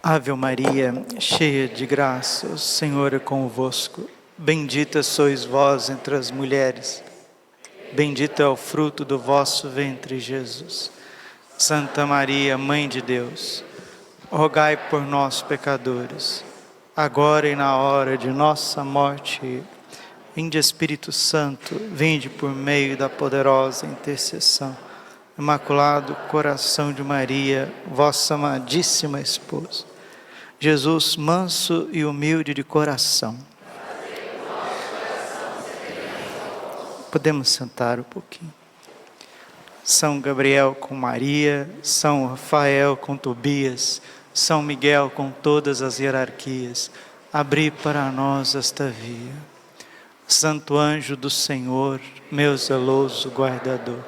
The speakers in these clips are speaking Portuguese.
Ave Maria, cheia de graça, o Senhor é convosco. Bendita sois vós entre as mulheres. Bendito é o fruto do vosso ventre, Jesus. Santa Maria, Mãe de Deus, rogai por nós, pecadores, agora e na hora de nossa morte. Vinde, Espírito Santo, vinde por meio da poderosa intercessão. Imaculado coração de Maria, vossa amadíssima esposa. Jesus, manso e humilde de coração. Podemos sentar um pouquinho. São Gabriel com Maria, São Rafael com Tobias, São Miguel com todas as hierarquias, abri para nós esta via. Santo anjo do Senhor, meu zeloso guardador,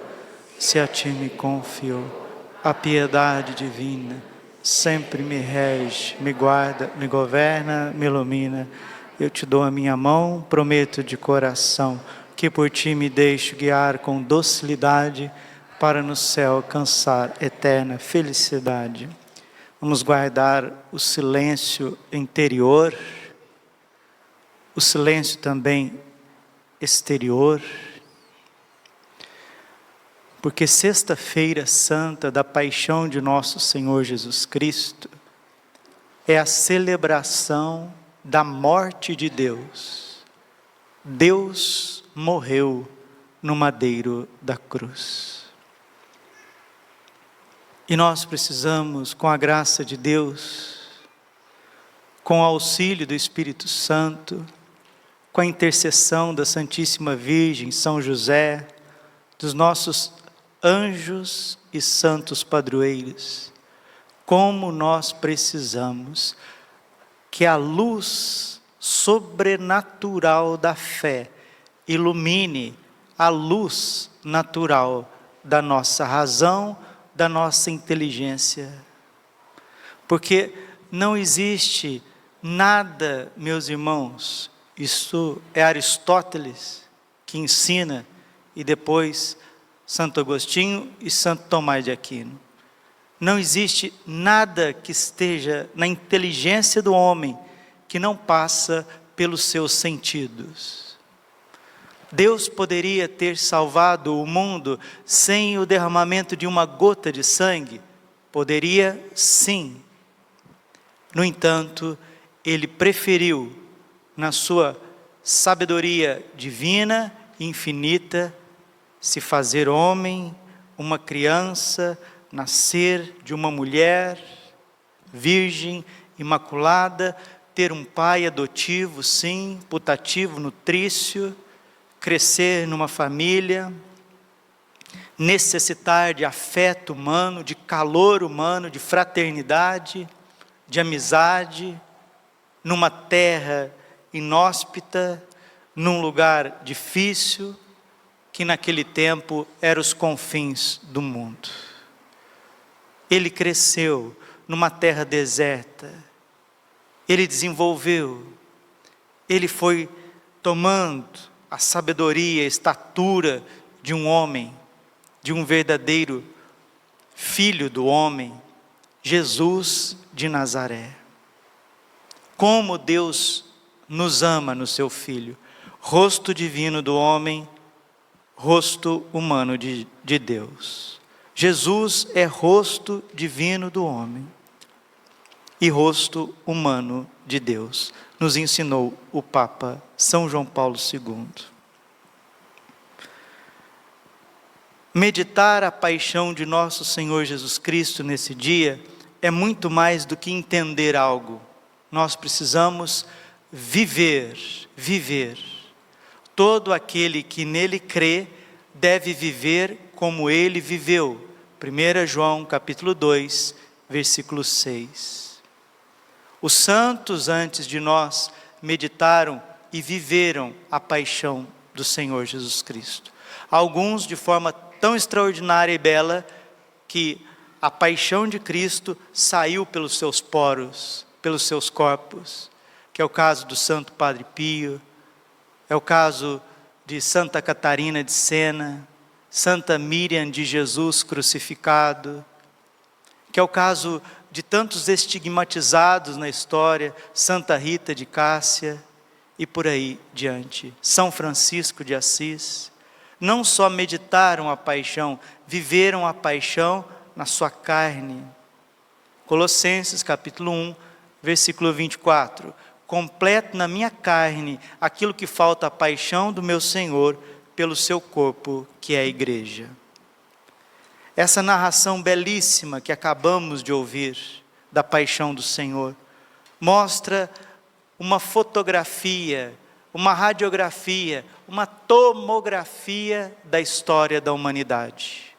se a ti me confiou a piedade divina, sempre me rege, me guarda, me governa, me ilumina. Eu te dou a minha mão, prometo de coração, que por ti me deixo guiar com docilidade, para no céu alcançar eterna felicidade. Vamos guardar o silêncio interior, o silêncio também exterior, porque Sexta-feira Santa da Paixão de Nosso Senhor Jesus Cristo é a celebração da morte de Deus. Deus morreu no madeiro da cruz. E nós precisamos, com a graça de Deus, com o auxílio do Espírito Santo, com a intercessão da Santíssima Virgem, São José, dos nossos anjos e santos padroeiros, como nós precisamos que a luz sobrenatural da fé ilumine a luz natural da nossa razão, da nossa inteligência. Porque não existe nada, meus irmãos, isso é Aristóteles que ensina, e depois Santo Agostinho e Santo Tomás de Aquino. Não existe nada que esteja na inteligência do homem que não passa pelos seus sentidos. Deus poderia ter salvado o mundo sem o derramamento de uma gota de sangue? Poderia, sim. No entanto, Ele preferiu, na sua sabedoria divina e infinita, se fazer homem, uma criança, nascer de uma mulher virgem, imaculada, ter um pai adotivo, sim, putativo, nutrício, crescer numa família, necessitar de afeto humano, de calor humano, de fraternidade, de amizade, numa terra inóspita, num lugar difícil, que naquele tempo eram os confins do mundo. Ele cresceu numa terra deserta, ele desenvolveu, ele foi tomando a sabedoria, a estatura de um homem, de um verdadeiro filho do homem, Jesus de Nazaré. Como Deus nos ama no seu Filho, rosto divino do homem, rosto humano de Deus. Jesus é rosto divino do homem e rosto humano de Deus, nos ensinou o Papa São João Paulo II. Meditar a paixão de nosso Senhor Jesus Cristo nesse dia é muito mais do que entender algo. Nós precisamos viver. Todo aquele que nele crê deve viver como ele viveu. 1 João capítulo 2, versículo 6. Os santos antes de nós meditaram e viveram a paixão do Senhor Jesus Cristo. Alguns de forma tão extraordinária e bela que a paixão de Cristo saiu pelos seus poros, pelos seus corpos, que é o caso do Santo Padre Pio, é o caso de Santa Catarina de Sena, Santa Miriam de Jesus crucificado, que é o caso de tantos estigmatizados na história, Santa Rita de Cássia e por aí diante, São Francisco de Assis, não só meditaram a paixão, viveram a paixão na sua carne. Colossenses capítulo 1, versículo 24, completo na minha carne aquilo que falta à paixão do meu Senhor pelo seu corpo, que é a igreja. Essa narração belíssima que acabamos de ouvir, da paixão do Senhor, mostra uma fotografia, uma radiografia, uma tomografia da história da humanidade.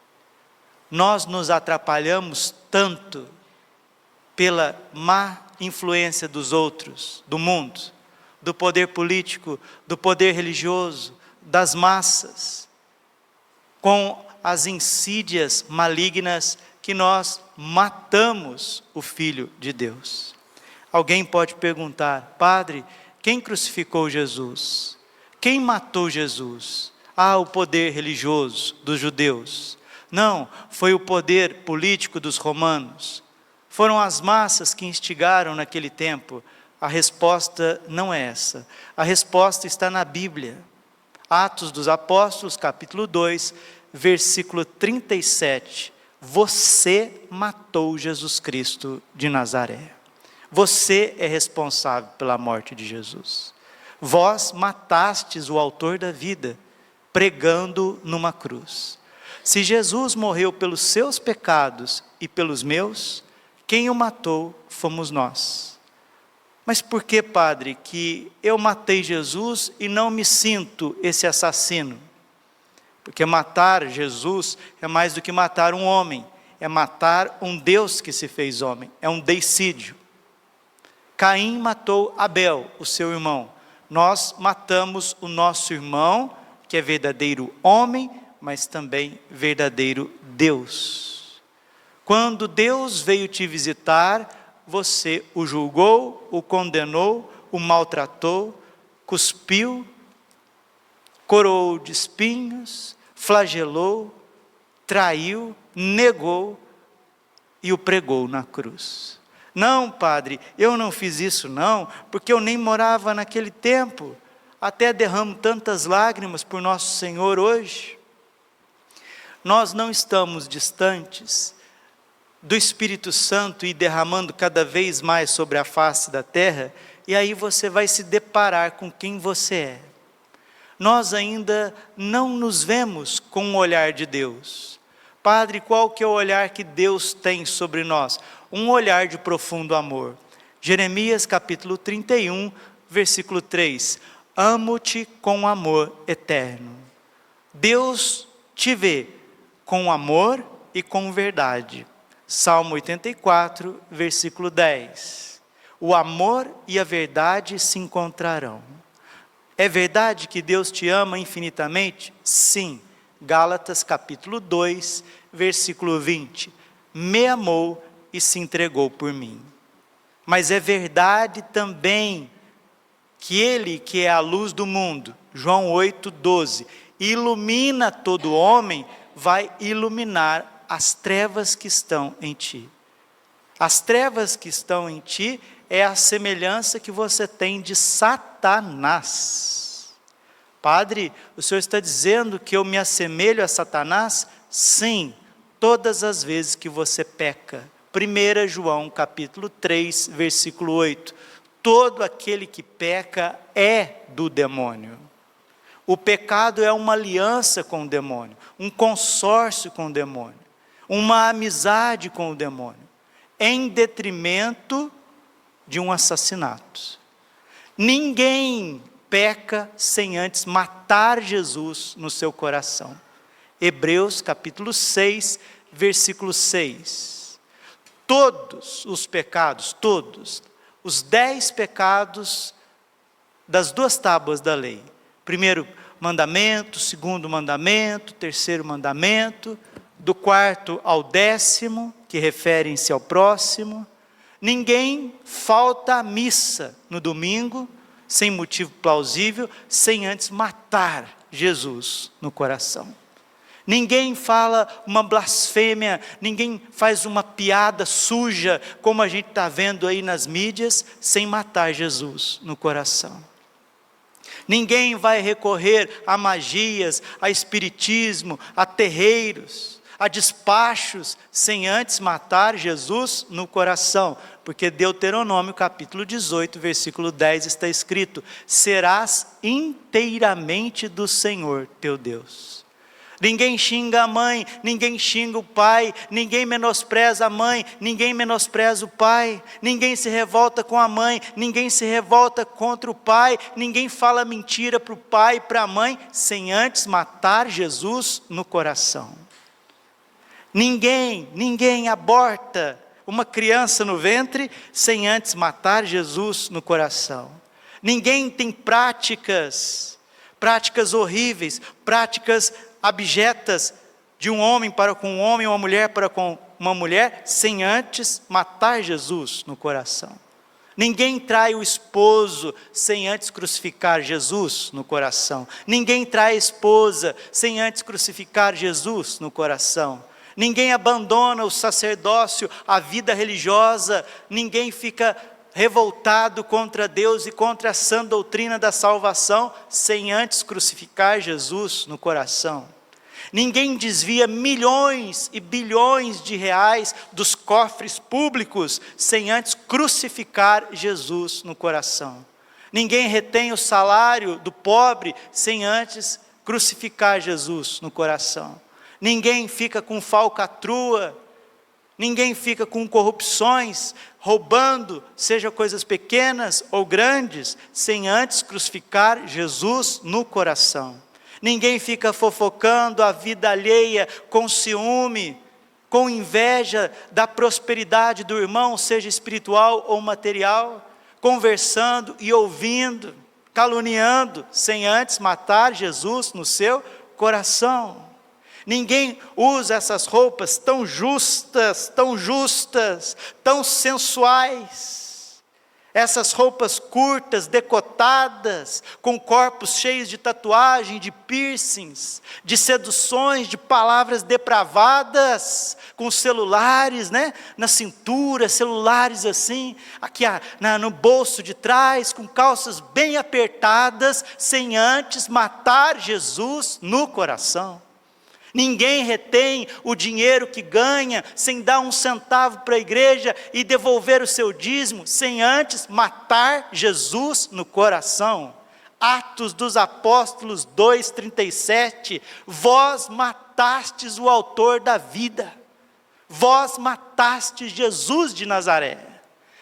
Nós nos atrapalhamos tanto pela má influência dos outros, do mundo, do poder político, do poder religioso, das massas, com as insídias malignas que nós matamos o Filho de Deus. Alguém pode perguntar: Padre, quem crucificou Jesus? Quem matou Jesus? Ah, o poder religioso dos judeus. Não, foi o poder político dos romanos. Foram as massas que instigaram naquele tempo. A resposta não é essa. A resposta está na Bíblia. Atos dos Apóstolos, capítulo 2, versículo 37. Você matou Jesus Cristo de Nazaré. Você é responsável pela morte de Jesus. Vós matastes o autor da vida, pregando numa cruz. Se Jesus morreu pelos seus pecados e pelos meus, quem o matou fomos nós. Mas por que, Padre, que eu matei Jesus e não me sinto esse assassino? Porque matar Jesus é mais do que matar um homem, é matar um Deus que se fez homem, é um deicídio. Caim matou Abel, o seu irmão. Nós matamos o nosso irmão, que é verdadeiro homem, mas também verdadeiro Deus. Quando Deus veio te visitar, você o julgou, o condenou, o maltratou, cuspiu, coroou de espinhos, flagelou, traiu, negou e o pregou na cruz. Não, Padre, eu não fiz isso não, porque eu nem morava naquele tempo. Até derramo tantas lágrimas por nosso Senhor hoje. Nós não estamos distantes do Espírito Santo e derramando cada vez mais sobre a face da terra, e aí você vai se deparar com quem você é. Nós ainda não nos vemos com o olhar de Deus. Padre, qual que é o olhar que Deus tem sobre nós? Um olhar de profundo amor. Jeremias capítulo 31, versículo 3. Amo-te com amor eterno. Deus te vê com amor e com verdade. Salmo 84, versículo 10. O amor e a verdade se encontrarão. É verdade que Deus te ama infinitamente? Sim. Gálatas capítulo 2, versículo 20. Me amou e se entregou por mim. Mas é verdade também que Ele, que é a luz do mundo, João 8, 12, ilumina todo homem, vai iluminar as trevas que estão em ti. As trevas que estão em ti é a semelhança que você tem de Satanás. Padre, o senhor está dizendo que eu me assemelho a Satanás? Sim, todas as vezes que você peca. 1 João capítulo 3, versículo 8. Todo aquele que peca é do demônio. O pecado é uma aliança com o demônio, um consórcio com o demônio, uma amizade com o demônio, em detrimento de um assassinato. Ninguém peca sem antes matar Jesus no seu coração. Hebreus capítulo 6, versículo 6. Todos os pecados, todos, os 10 pecados das 2 tábuas da lei. Primeiro mandamento, segundo mandamento, terceiro mandamento, do 4º ao 10º, que referem-se ao próximo. Ninguém falta à missa no domingo, sem motivo plausível, sem antes matar Jesus no coração. Ninguém fala uma blasfêmia, ninguém faz uma piada suja, como a gente está vendo aí nas mídias, sem matar Jesus no coração. Ninguém vai recorrer a magias, a espiritismo, a terreiros, a despachos, sem antes matar Jesus no coração. Porque Deuteronômio capítulo 18, versículo 10 está escrito: serás inteiramente do Senhor teu Deus. Ninguém xinga a mãe, ninguém xinga o pai, ninguém menospreza a mãe, ninguém menospreza o pai, ninguém se revolta com a mãe, ninguém se revolta contra o pai, ninguém fala mentira para o pai e para a mãe, sem antes matar Jesus no coração. Ninguém aborta uma criança no ventre, sem antes matar Jesus no coração. Ninguém tem práticas horríveis, práticas abjetas de um homem para com um homem, uma mulher para com uma mulher, sem antes matar Jesus no coração. Ninguém trai o esposo sem antes crucificar Jesus no coração. Ninguém trai a esposa sem antes crucificar Jesus no coração. Ninguém abandona o sacerdócio, a vida religiosa. Ninguém fica revoltado contra Deus e contra a sã doutrina da salvação, sem antes crucificar Jesus no coração. Ninguém desvia milhões e bilhões de reais dos cofres públicos, sem antes crucificar Jesus no coração. Ninguém retém o salário do pobre, sem antes crucificar Jesus no coração. Ninguém fica com falcatrua, ninguém fica com corrupções, roubando, seja coisas pequenas ou grandes, sem antes crucificar Jesus no coração. Ninguém fica fofocando a vida alheia com ciúme, com inveja da prosperidade do irmão, seja espiritual ou material, conversando e ouvindo, caluniando, sem antes matar Jesus no seu coração. Ninguém usa essas roupas tão justas, tão sensuais. Essas roupas curtas, decotadas, com corpos cheios de tatuagem, de piercings, de seduções, de palavras depravadas, com celulares, na cintura, celulares assim, aqui no bolso de trás, com calças bem apertadas, sem antes matar Jesus no coração. Ninguém retém o dinheiro que ganha, sem dar um centavo para a igreja e devolver o seu dízimo, sem antes matar Jesus no coração. Atos dos Apóstolos 2:37, vós matastes o autor da vida, vós matastes Jesus de Nazaré,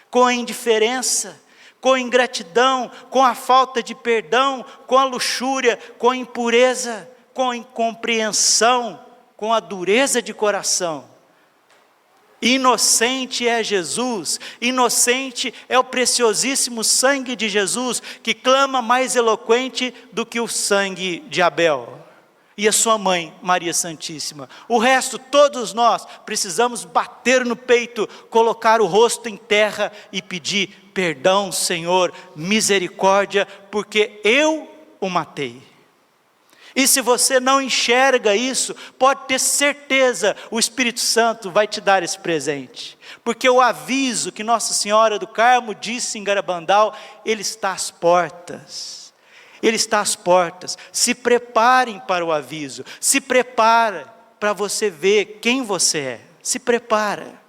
com a indiferença, com a ingratidão, com a falta de perdão, com a luxúria, com a impureza, com a incompreensão, com a dureza de coração. Inocente é Jesus, inocente é o preciosíssimo sangue de Jesus, que clama mais eloquente do que o sangue de Abel e a sua mãe, Maria Santíssima. O resto, todos nós precisamos bater no peito, colocar o rosto em terra e pedir perdão, Senhor, misericórdia, porque eu o matei. E se você não enxerga isso, pode ter certeza, o Espírito Santo vai te dar esse presente. Porque o aviso que Nossa Senhora do Carmo disse em Garabandal, ele está às portas. Ele está às portas. Se preparem para o aviso. Se prepara para você ver quem você é. Se prepara.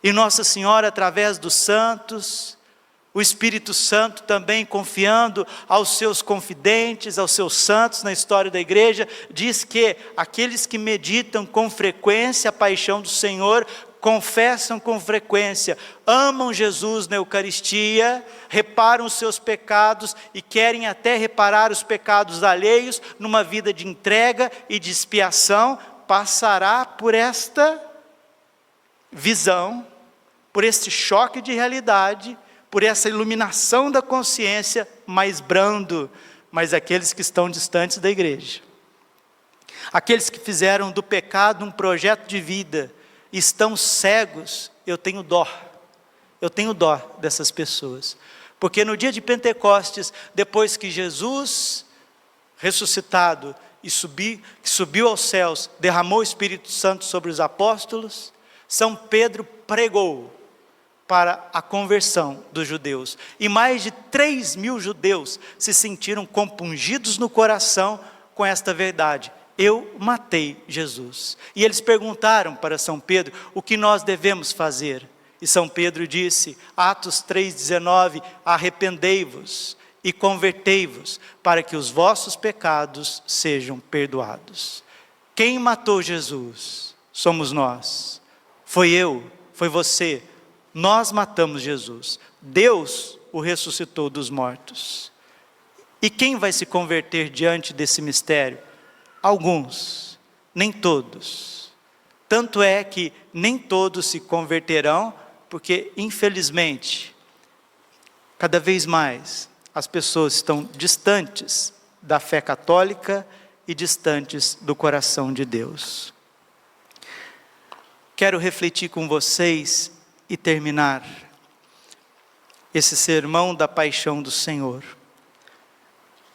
E Nossa Senhora, através dos santos, o Espírito Santo também confiando aos seus confidentes, aos seus santos na história da igreja, diz que aqueles que meditam com frequência a paixão do Senhor, confessam com frequência, amam Jesus na Eucaristia, reparam os seus pecados e querem até reparar os pecados alheios numa vida de entrega e de expiação, passará por esta visão, por este choque de realidade, por essa iluminação da consciência, mais brando, mas aqueles que estão distantes da igreja. Aqueles que fizeram do pecado um projeto de vida, estão cegos, eu tenho dó dessas pessoas. Porque no dia de Pentecostes, depois que Jesus, ressuscitado, que subiu aos céus, derramou o Espírito Santo sobre os apóstolos, São Pedro pregou para a conversão dos judeus. E mais de 3.000 judeus se sentiram compungidos no coração com esta verdade: eu matei Jesus. E eles perguntaram para São Pedro: o que nós devemos fazer? E São Pedro disse, Atos 3,19, arrependei-vos e convertei-vos, para que os vossos pecados sejam perdoados. Quem matou Jesus? Somos nós. Foi eu, foi você. Nós matamos Jesus. Deus o ressuscitou dos mortos. E quem vai se converter diante desse mistério? Alguns, nem todos. Tanto é que nem todos se converterão, porque infelizmente, cada vez mais, as pessoas estão distantes da fé católica e distantes do coração de Deus. Quero refletir com vocês e terminar esse sermão da paixão do Senhor.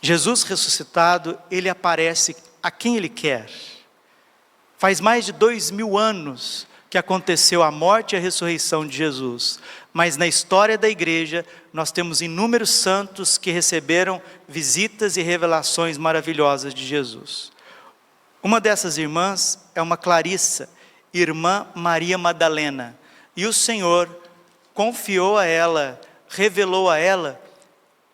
Jesus ressuscitado, Ele aparece a quem Ele quer. Faz mais de 2.000 anos que aconteceu a morte e a ressurreição de Jesus, mas na história da igreja, nós temos inúmeros santos que receberam visitas e revelações maravilhosas de Jesus. Uma dessas irmãs é uma Clarissa, irmã Maria Madalena, e o Senhor confiou a ela, revelou a ela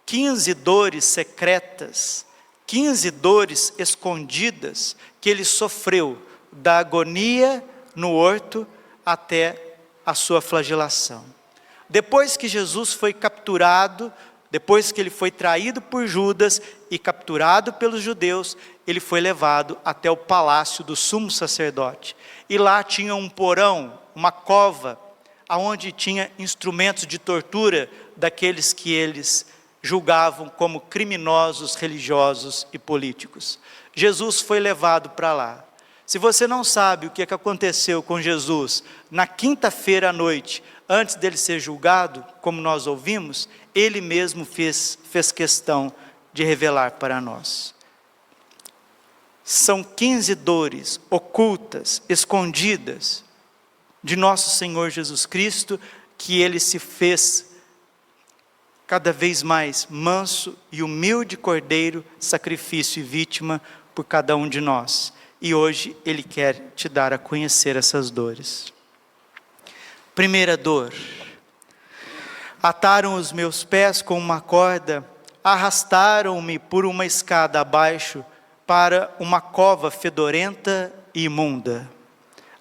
15 dores secretas, 15 dores escondidas que ele sofreu, da agonia no horto até a sua flagelação. Depois que Jesus foi capturado, depois que ele foi traído por Judas e capturado pelos judeus, ele foi levado até o palácio do sumo sacerdote. E lá tinha um porão, uma cova, onde tinha instrumentos de tortura daqueles que eles julgavam como criminosos religiosos e políticos. Jesus foi levado para lá. Se você não sabe o que aconteceu com Jesus na quinta-feira à noite, antes dele ser julgado, como nós ouvimos, ele mesmo fez questão de revelar para nós. São 15 dores ocultas, escondidas, de nosso Senhor Jesus Cristo, que ele se fez cada vez mais manso e humilde cordeiro, sacrifício e vítima por cada um de nós. E hoje ele quer te dar a conhecer essas dores. Primeira dor: ataram os meus pés com uma corda, arrastaram-me por uma escada abaixo para uma cova fedorenta e imunda.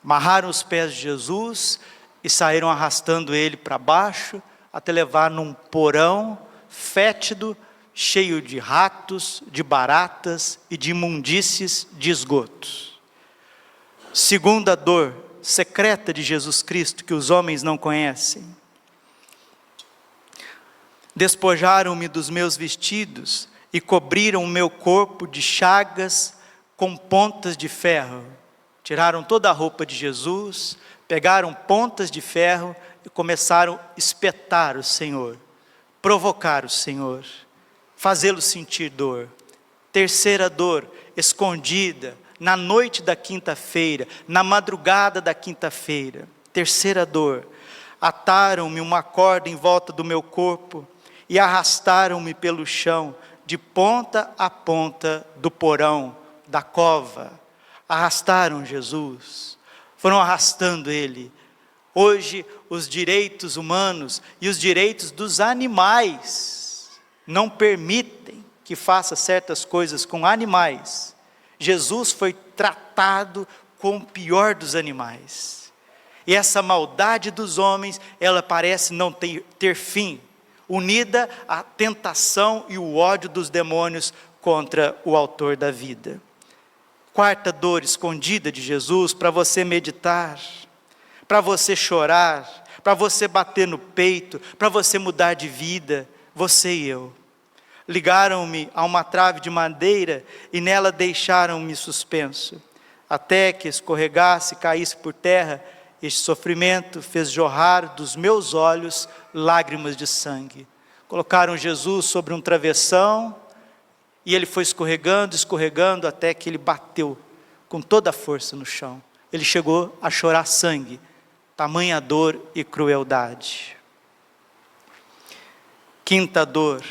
Amarraram os pés de Jesus e saíram arrastando ele para baixo, até levar num porão fétido, cheio de ratos, de baratas e de imundícies de esgotos. Segunda dor secreta de Jesus Cristo, que os homens não conhecem: despojaram-me dos meus vestidos e cobriram o meu corpo de chagas com pontas de ferro. Tiraram toda a roupa de Jesus, pegaram pontas de ferro e começaram a espetar o Senhor, provocar o Senhor, fazê-lo sentir dor. Terceira dor, escondida, na noite da quinta-feira, na madrugada da quinta-feira. Terceira dor: ataram-me uma corda em volta do meu corpo e arrastaram-me pelo chão, de ponta a ponta do porão, da cova. Arrastaram Jesus, foram arrastando ele. Hoje, os direitos humanos e os direitos dos animais não permitem que faça certas coisas com animais. Jesus foi tratado com o pior dos animais. E essa maldade dos homens, ela parece não ter fim, unida à tentação e o ódio dos demônios contra o autor da vida. Quarta dor escondida de Jesus, para você meditar, para você chorar, para você bater no peito, para você mudar de vida, você e eu. Ligaram-me a uma trave de madeira e nela deixaram-me suspenso, até que escorregasse e caísse por terra. Este sofrimento fez jorrar dos meus olhos lágrimas de sangue. Colocaram Jesus sobre um travessão E ele foi escorregando, escorregando, até que ele bateu com toda a força no chão. Ele chegou a chorar sangue, tamanha dor e crueldade. Quinta dor.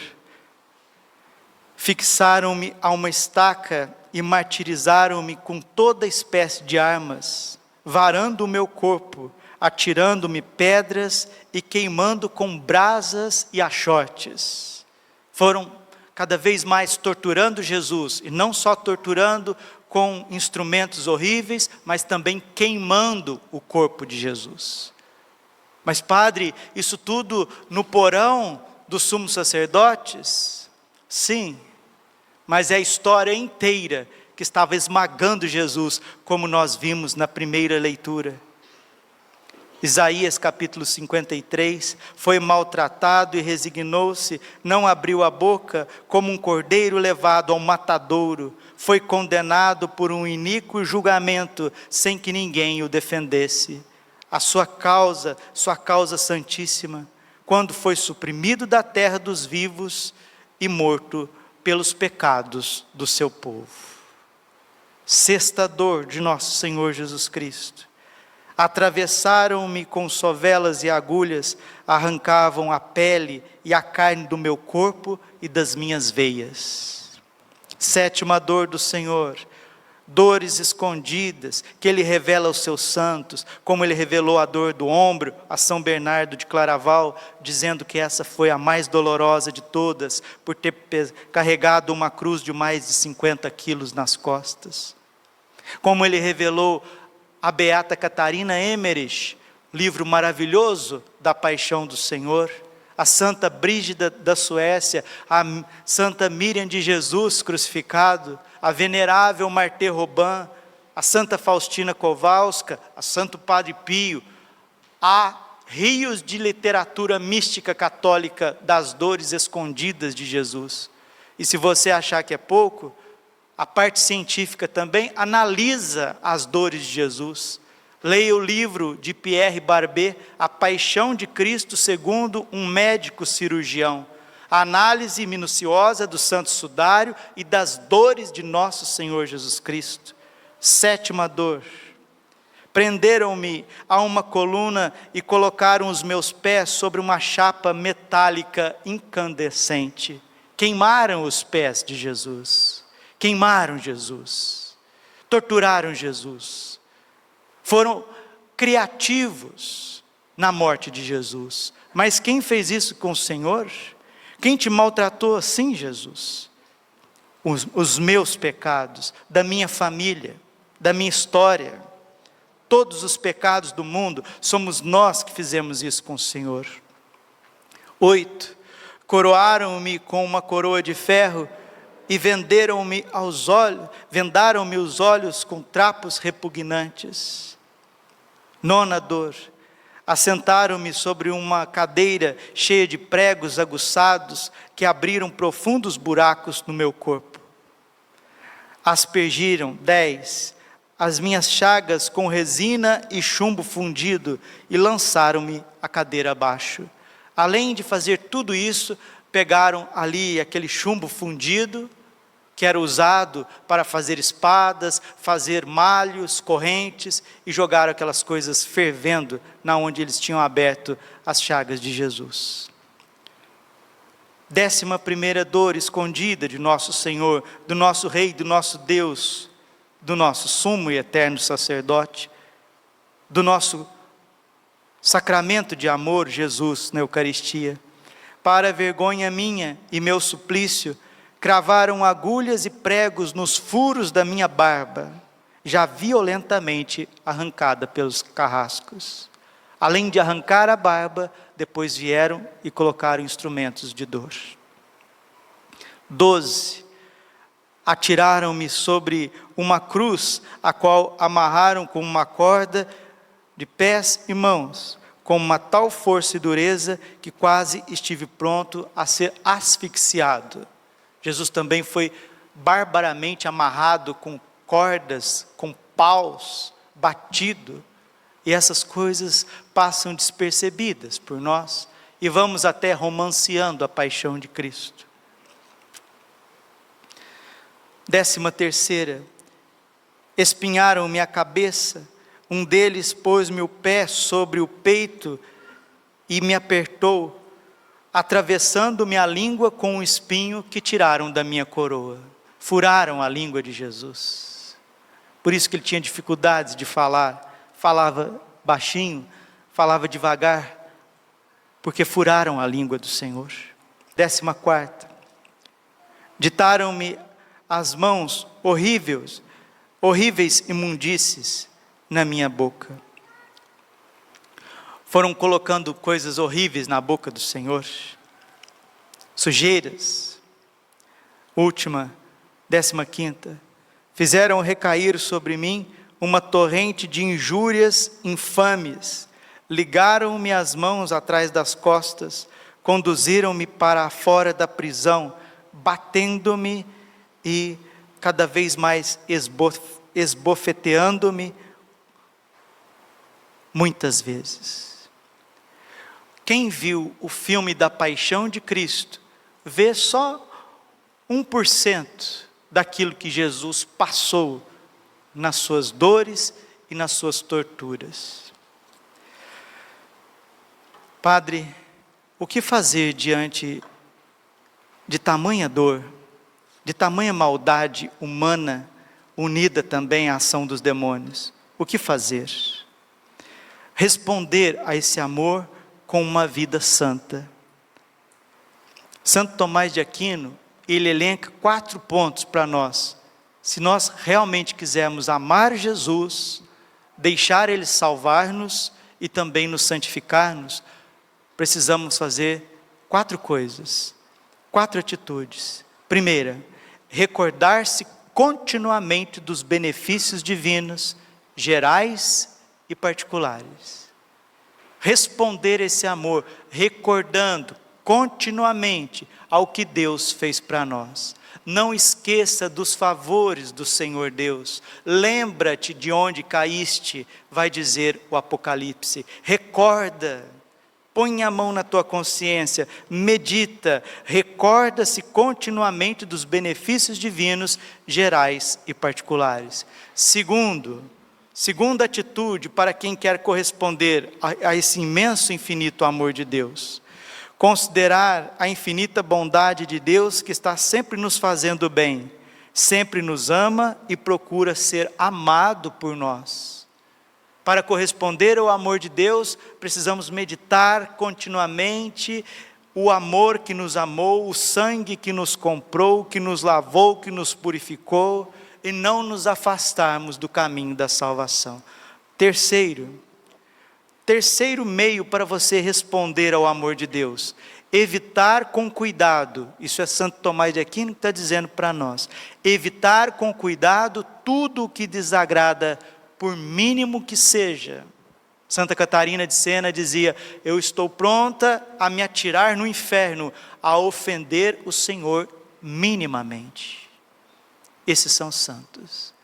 Fixaram-me a uma estaca e martirizaram-me com toda espécie de armas, varando o meu corpo, atirando-me pedras e queimando com brasas e achotes. Foram cada vez mais torturando Jesus, e não só torturando com instrumentos horríveis, mas também queimando o corpo de Jesus. Mas padre, isso tudo no porão dos sumos sacerdotes? Sim, mas é a história inteira que estava esmagando Jesus, como nós vimos na primeira leitura. Isaías capítulo 53, foi maltratado e resignou-se, não abriu a boca, como um cordeiro levado ao matadouro, foi condenado por um iníquo julgamento, sem que ninguém o defendesse. A sua causa santíssima, quando foi suprimido da terra dos vivos e morto pelos pecados do seu povo. Sexta dor de nosso Senhor Jesus Cristo. Atravessaram-me com sovelas e agulhas, arrancavam a pele e a carne do meu corpo e das minhas veias. Sétima dor do Senhor, dores escondidas, que Ele revela aos seus santos, como Ele revelou a dor do ombro a São Bernardo de Claraval, dizendo que essa foi a mais dolorosa de todas, por ter carregado uma cruz de mais de 50 quilos nas costas. Como Ele revelou a beata Catarina Emmerich, livro maravilhoso da paixão do Senhor, a Santa Brígida da Suécia, a Santa Miriam de Jesus crucificado, a venerável Marthe Robin, a Santa Faustina Kowalska, a Santo Padre Pio. Há rios de literatura mística católica das dores escondidas de Jesus. E se você achar que é pouco, a parte científica também analisa as dores de Jesus. Leia o livro de Pierre Barbet, A Paixão de Cristo segundo um médico cirurgião. A análise minuciosa do Santo Sudário e das dores de nosso Senhor Jesus Cristo. Sétima dor. Prenderam-me a uma coluna e colocaram os meus pés sobre uma chapa metálica incandescente. Queimaram os pés de Jesus. Queimaram Jesus, torturaram Jesus, foram criativos na morte de Jesus. Mas quem fez isso com o Senhor? Quem te maltratou assim, Jesus? Os meus pecados, da minha família, da minha história, todos os pecados do mundo, somos nós que fizemos isso com o Senhor. 8. Coroaram-me com uma coroa de ferro, e vendaram-me os olhos com trapos repugnantes. Nona dor. Assentaram-me sobre uma cadeira cheia de pregos aguçados que abriram profundos buracos no meu corpo. Aspergiram, 10, as minhas chagas com resina e chumbo fundido e lançaram-me a cadeira abaixo. Além de fazer tudo isso, pegaram ali aquele chumbo fundido, que era usado para fazer espadas, fazer malhos, correntes, e jogaram aquelas coisas fervendo na onde eles tinham aberto as chagas de Jesus. 11ª dor escondida de nosso Senhor, do nosso Rei, do nosso Deus, do nosso sumo e eterno sacerdote, do nosso sacramento de amor, Jesus, na Eucaristia. Para a vergonha minha e meu suplício, cravaram agulhas e pregos nos furos da minha barba, já violentamente arrancada pelos carrascos. Além de arrancar a barba, depois vieram e colocaram instrumentos de dor. 12. Atiraram-me sobre uma cruz, a qual amarraram com uma corda de pés e mãos, com uma tal força e dureza que quase estive pronto a ser asfixiado. Jesus também foi barbaramente amarrado com cordas, com paus, batido. E essas coisas passam despercebidas por nós. E vamos até romanceando a paixão de Cristo. 13ª, espinharam-me a cabeça, um deles pôs-me o pé sobre o peito e me apertou, atravessando-me a língua com um espinho que tiraram da minha coroa. Furaram a língua de Jesus. Por isso que ele tinha dificuldades de falar, falava baixinho, falava devagar, porque furaram a língua do Senhor. 14ª, ditaram-me as mãos horríveis imundícies na minha boca. Foram colocando coisas horríveis na boca do Senhor, sujeiras. Última, 15ª, fizeram recair sobre mim uma torrente de injúrias infames, ligaram-me as mãos atrás das costas, conduziram-me para fora da prisão, batendo-me e cada vez mais esbofeteando-me muitas vezes. Quem viu o filme da Paixão de Cristo, vê só 1% daquilo que Jesus passou nas suas dores e nas suas torturas. Padre, o que fazer diante de tamanha dor, de tamanha maldade humana, unida também à ação dos demônios? O que fazer? Responder a esse amor com uma vida santa. Santo Tomás de Aquino, ele elenca 4 pontos para nós. Se nós realmente quisermos amar Jesus, deixar Ele salvar-nos e também nos santificar-nos, precisamos fazer 4 coisas, 4 atitudes. Primeira, recordar-se continuamente dos benefícios divinos, gerais e particulares. Responder esse amor, recordando continuamente ao que Deus fez para nós. Não esqueça dos favores do Senhor Deus. Lembra-te de onde caíste, vai dizer o Apocalipse. Recorda, põe a mão na tua consciência, medita, recorda-se continuamente dos benefícios divinos, gerais e particulares. Segunda atitude para quem quer corresponder a esse imenso, infinito amor de Deus. Considerar a infinita bondade de Deus que está sempre nos fazendo bem, sempre nos ama e procura ser amado por nós. Para corresponder ao amor de Deus, precisamos meditar continuamente o amor que nos amou, o sangue que nos comprou, que nos lavou, que nos purificou, e não nos afastarmos do caminho da salvação. Terceiro meio para você responder ao amor de Deus, evitar com cuidado, isso é Santo Tomás de Aquino que está dizendo para nós, evitar com cuidado tudo o que desagrada, por mínimo que seja. Santa Catarina de Sena dizia: eu estou pronta a me atirar no inferno, a ofender o Senhor minimamente. Esses são santos,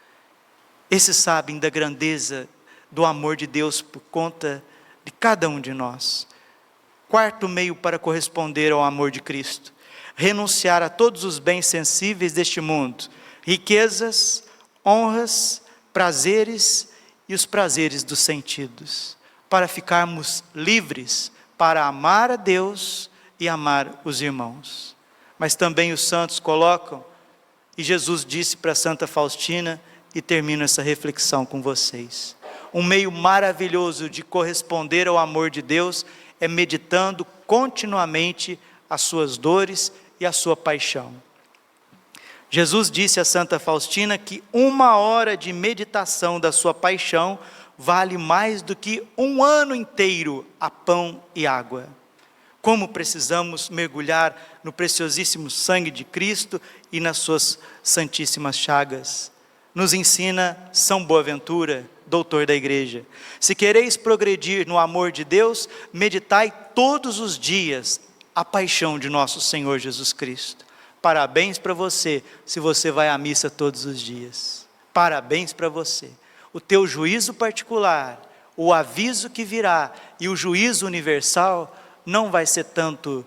esses sabem da grandeza do amor de Deus por conta de cada um de nós. 4º meio para corresponder ao amor de Cristo: renunciar a todos os bens sensíveis deste mundo, riquezas, honras, prazeres e os prazeres dos sentidos, para ficarmos livres para amar a Deus e amar os irmãos. Mas também os santos colocam, e Jesus disse para Santa Faustina, e termino essa reflexão com vocês: um meio maravilhoso de corresponder ao amor de Deus é meditando continuamente as suas dores e a sua paixão. Jesus disse a Santa Faustina que 1 hora de meditação da sua paixão vale mais do que 1 ano inteiro a pão e água. Como precisamos mergulhar no preciosíssimo sangue de Cristo e nas suas santíssimas chagas. Nos ensina São Boaventura, doutor da igreja: se quereis progredir no amor de Deus, meditai todos os dias a paixão de nosso Senhor Jesus Cristo. Parabéns para você, se você vai à missa todos os dias. Parabéns para você. O teu juízo particular, o aviso que virá e o juízo universal não vai ser tanto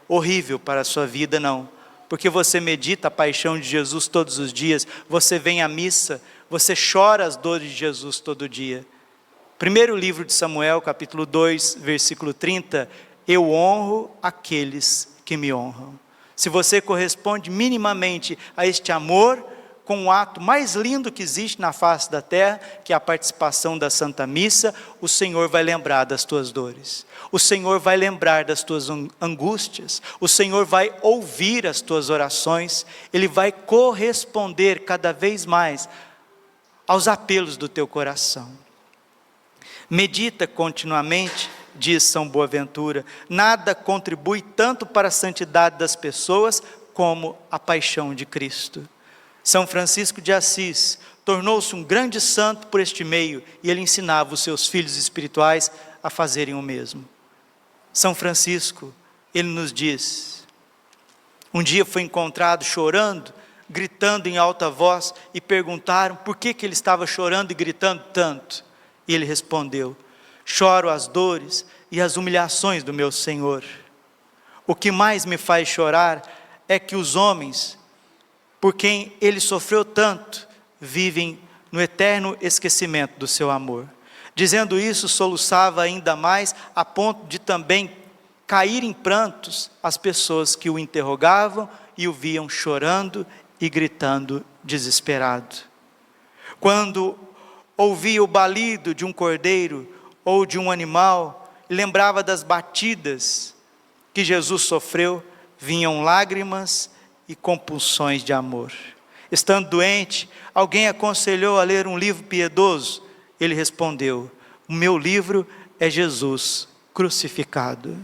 horrível para a sua vida, não. porque você medita a paixão de Jesus todos os dias, você vem à missa, você chora as dores de Jesus todo dia. Primeiro livro de Samuel, capítulo 2, versículo 30, eu honro aqueles que me honram. Se você corresponde minimamente a este amor, com o ato mais lindo que existe na face da terra, que é a participação da Santa Missa, o Senhor vai lembrar das tuas dores, o Senhor vai lembrar das tuas angústias, o Senhor vai ouvir as tuas orações, Ele vai corresponder cada vez mais aos apelos do teu coração. Medita continuamente, diz São Boaventura, nada contribui tanto para a santidade das pessoas como a paixão de Cristo. São Francisco de Assis tornou-se um grande santo por este meio, e ele ensinava os seus filhos espirituais a fazerem o mesmo. São Francisco, ele nos diz, um dia foi encontrado chorando, gritando em alta voz, e perguntaram por que ele estava chorando e gritando tanto. E ele respondeu, choro as dores e as humilhações do meu Senhor. O que mais me faz chorar é que os homens, por quem ele sofreu tanto, vivem no eterno esquecimento do seu amor. Dizendo isso, soluçava ainda mais, a ponto de também cair em prantos as pessoas que o interrogavam e o viam chorando e gritando desesperado. Quando ouvia o balido de um cordeiro ou de um animal, lembrava das batidas que Jesus sofreu, vinham lágrimas e compulsões de amor. Estando doente, alguém aconselhou a ler um livro piedoso. Ele respondeu, o meu livro é Jesus crucificado.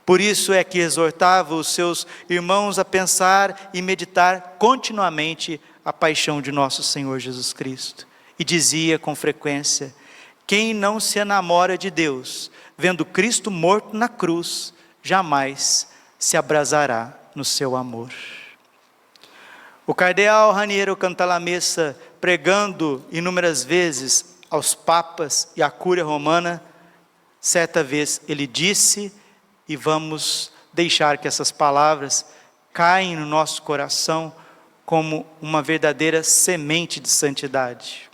Por isso é que exortava os seus irmãos a pensar e meditar continuamente a paixão de nosso Senhor Jesus Cristo. E dizia com frequência, quem não se enamora de Deus, vendo Cristo morto na cruz, jamais se abrasará no seu amor. O cardeal Raniero Cantalamessa, pregando inúmeras vezes aos papas e à cúria romana, certa vez ele disse, e vamos deixar que essas palavras caem no nosso coração como uma verdadeira semente de santidade.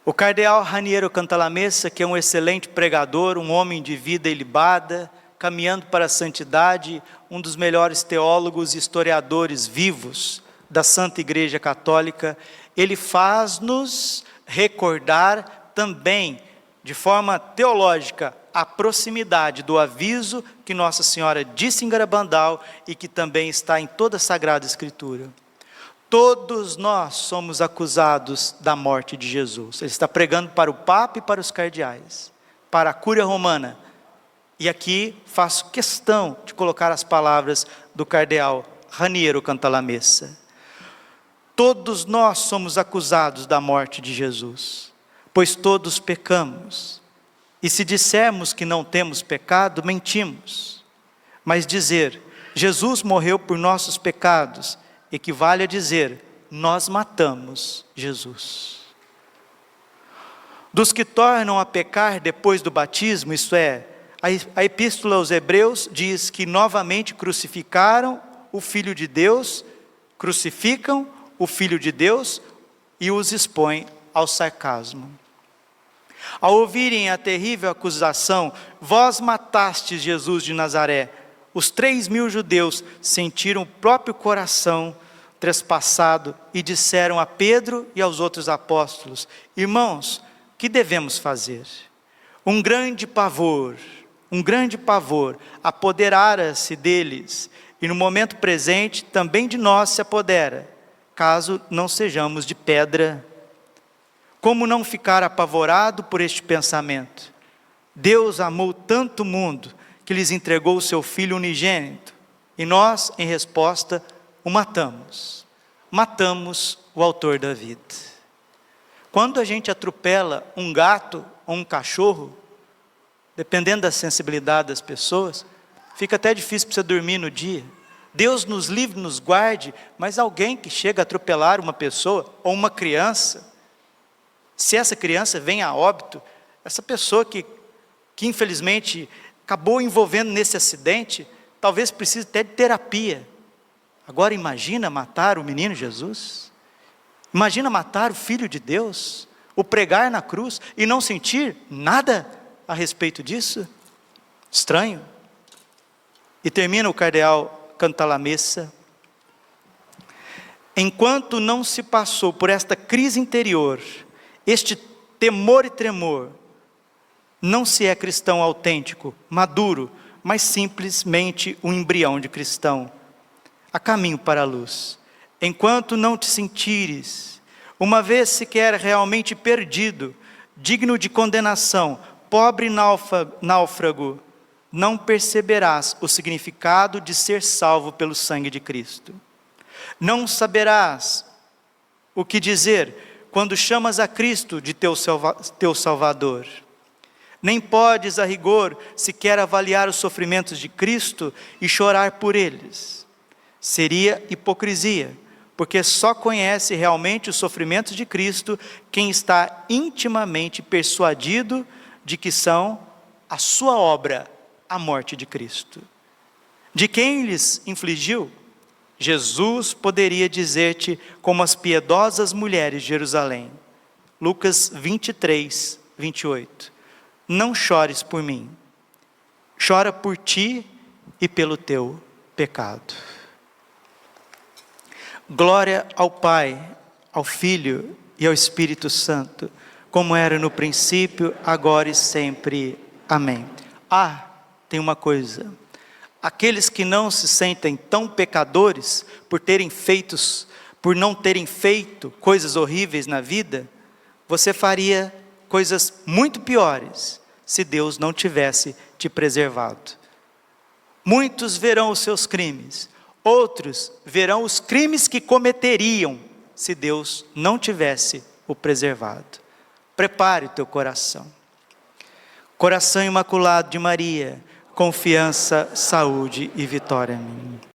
O cardeal Raniero Cantalamessa, que é um excelente pregador, um homem de vida ilibada, caminhando para a santidade, um dos melhores teólogos e historiadores vivos da Santa Igreja Católica, ele faz-nos recordar também, de forma teológica, a proximidade do aviso que Nossa Senhora disse em Garabandal e que também está em toda a Sagrada Escritura. Todos nós somos acusados da morte de Jesus. Ele está pregando para o Papa e para os cardeais, para a Cúria Romana. E aqui faço questão de colocar as palavras do cardeal Raniero Cantalamessa. Todos nós somos acusados da morte de Jesus, pois todos pecamos. E se dissermos que não temos pecado, mentimos. Mas dizer, Jesus morreu por nossos pecados, equivale a dizer, nós matamos Jesus. Dos que tornam a pecar depois do batismo, isto é, a Epístola aos Hebreus diz que novamente crucificaram o Filho de Deus, crucificam o Filho de Deus e os expõem ao sarcasmo. Ao ouvirem a terrível acusação, vós matastes Jesus de Nazaré, os 3.000 judeus sentiram o próprio coração trespassado e disseram a Pedro e aos outros apóstolos, irmãos, que devemos fazer? Um grande pavor apoderara-se deles, e no momento presente também de nós se apodera, caso não sejamos de pedra. Como não ficar apavorado por este pensamento? Deus amou tanto o mundo, que lhes entregou o seu Filho unigênito, e nós, em resposta, o matamos. Matamos o autor da vida. Quando a gente atropela um gato ou um cachorro, dependendo da sensibilidade das pessoas, fica até difícil para você dormir no dia. Deus nos livre, nos guarde, mas alguém que chega a atropelar uma pessoa ou uma criança, se essa criança vem a óbito, essa pessoa que infelizmente acabou envolvendo nesse acidente, talvez precise até de terapia. Agora imagina matar o menino Jesus? Imagina matar o Filho de Deus? O pregar na cruz e não sentir nada a respeito disso? Estranho. E termina o cardeal Cantalamessa: enquanto não se passou por esta crise interior, este temor e tremor, não se é cristão autêntico, maduro, mas simplesmente um embrião de cristão, a caminho para a luz. Enquanto não te sentires, uma vez sequer realmente perdido, digno de condenação, pobre náufrago, não perceberás o significado de ser salvo pelo sangue de Cristo. Não saberás o que dizer quando chamas a Cristo de teu Salvador. Nem podes, a rigor, sequer avaliar os sofrimentos de Cristo e chorar por eles. Seria hipocrisia, porque só conhece realmente os sofrimentos de Cristo quem está intimamente persuadido de que são a sua obra, a morte de Cristo. De quem lhes infligiu? Jesus poderia dizer-te como as piedosas mulheres de Jerusalém. Lucas 23, 28. Não chores por mim, chora por ti e pelo teu pecado. Glória ao Pai, ao Filho e ao Espírito Santo, como era no princípio, agora e sempre. Amém. Tem uma coisa: aqueles que não se sentem tão pecadores por não terem feito coisas horríveis na vida, você faria coisas muito piores se Deus não tivesse te preservado. Muitos verão os seus crimes, outros verão os crimes que cometeriam se Deus não tivesse o preservado. Prepare o teu coração. Coração imaculado de Maria, confiança, saúde e vitória minha.